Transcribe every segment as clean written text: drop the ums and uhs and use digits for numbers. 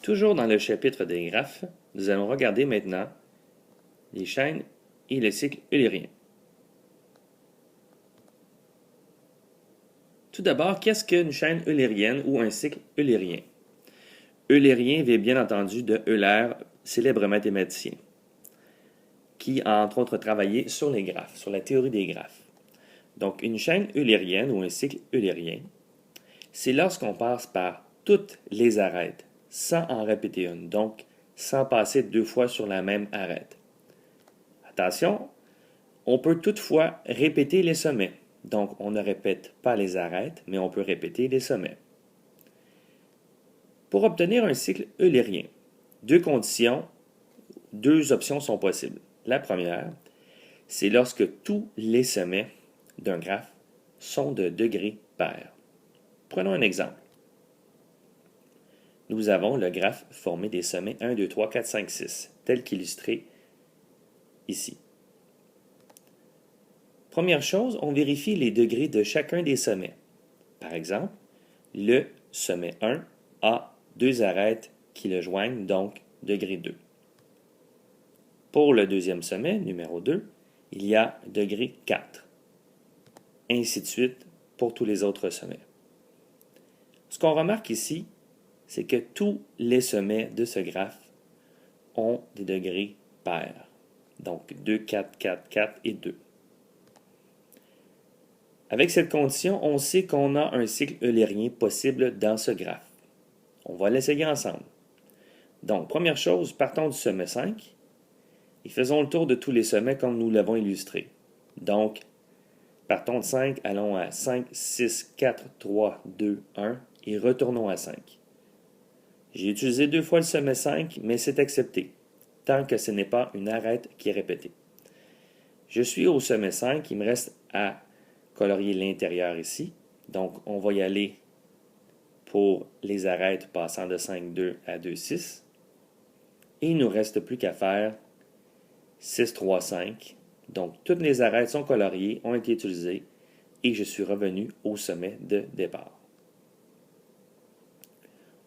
Toujours dans le chapitre des graphes, nous allons regarder maintenant les chaînes et le cycle eulérien. Tout d'abord, qu'est-ce qu'une chaîne eulérienne ou un cycle eulérien? Eulérien vient bien entendu de Euler, célèbre mathématicien, qui a entre autres travaillé sur les graphes, sur la théorie des graphes. Donc, une chaîne eulérienne ou un cycle eulérien, c'est lorsqu'on passe par toutes les arêtes sans en répéter une, donc sans passer deux fois sur la même arête. Attention, on peut toutefois répéter les sommets. Donc, on ne répète pas les arêtes, mais on peut répéter les sommets. Pour obtenir un cycle eulérien, deux options sont possibles. La première, c'est lorsque tous les sommets d'un graphe sont de degrés pairs. Prenons un exemple. Nous avons le graphe formé des sommets 1, 2, 3, 4, 5, 6, tel qu'illustré ici. Première chose, on vérifie les degrés de chacun des sommets. Par exemple, le sommet 1 a deux arêtes qui le joignent, donc degré 2. Pour le deuxième sommet, numéro 2, il y a degré 4. Ainsi de suite pour tous les autres sommets. Ce qu'on remarque ici, c'est que tous les sommets de ce graphe ont des degrés pairs. Donc 2, 4, 4, 4 et 2. Avec cette condition, on sait qu'on a un cycle eulérien possible dans ce graphe. On va l'essayer ensemble. Donc, première chose, partons du sommet 5 et faisons le tour de tous les sommets comme nous l'avons illustré. Donc, partons de 5, allons à 5, 6, 4, 3, 2, 1 et retournons à 5. J'ai utilisé deux fois le sommet 5, mais c'est accepté, tant que ce n'est pas une arête qui est répétée. Je suis au sommet 5, il me reste à colorier l'intérieur ici. Donc, on va y aller pour les arêtes passant de 5, 2 à 2, 6. Et il ne nous reste plus qu'à faire 6, 3, 5. Donc, toutes les arêtes sont coloriées, ont été utilisées, et je suis revenu au sommet de départ.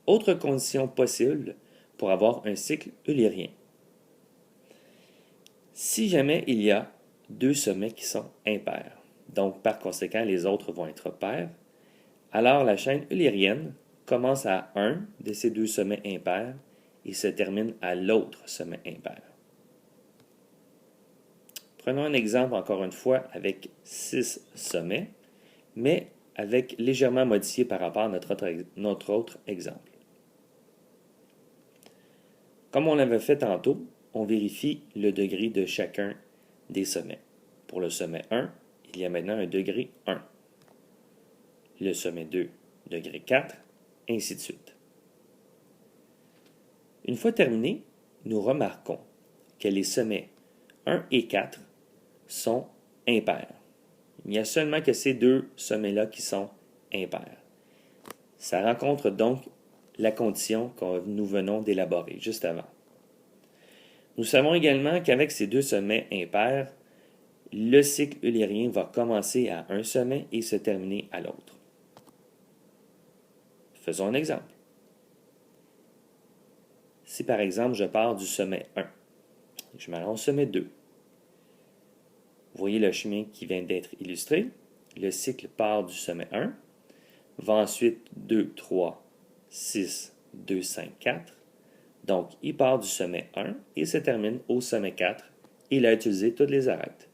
Autre condition possible pour avoir un cycle eulérien. Si jamais il y a deux sommets qui sont impairs, donc par conséquent les autres vont être pairs, alors la chaîne eulérienne commence à un de ces deux sommets impairs et se termine à l'autre sommet impair. Prenons un exemple encore une fois avec 6 sommets, mais avec légèrement modifié par rapport à notre autre exemple. Comme on l'avait fait tantôt, on vérifie le degré de chacun des sommets. Pour le sommet 1, il y a maintenant un degré 1. Le sommet 2, degré 4, ainsi de suite. Une fois terminé, nous remarquons que les sommets 1 et 4 sont impairs. Il n'y a seulement que ces deux sommets-là qui sont impairs. Ça rencontre donc la condition que nous venons d'élaborer juste avant. Nous savons également qu'avec ces deux sommets impairs, le cycle eulérien va commencer à un sommet et se terminer à l'autre. Faisons un exemple. Si par exemple je pars du sommet 1, je m'en rends au sommet 2. Vous voyez le chemin qui vient d'être illustré. Le cycle part du sommet 1, va ensuite 2, 3, 6, 2, 5, 4. Donc, il part du sommet 1 et se termine au sommet 4. Il a utilisé toutes les arêtes.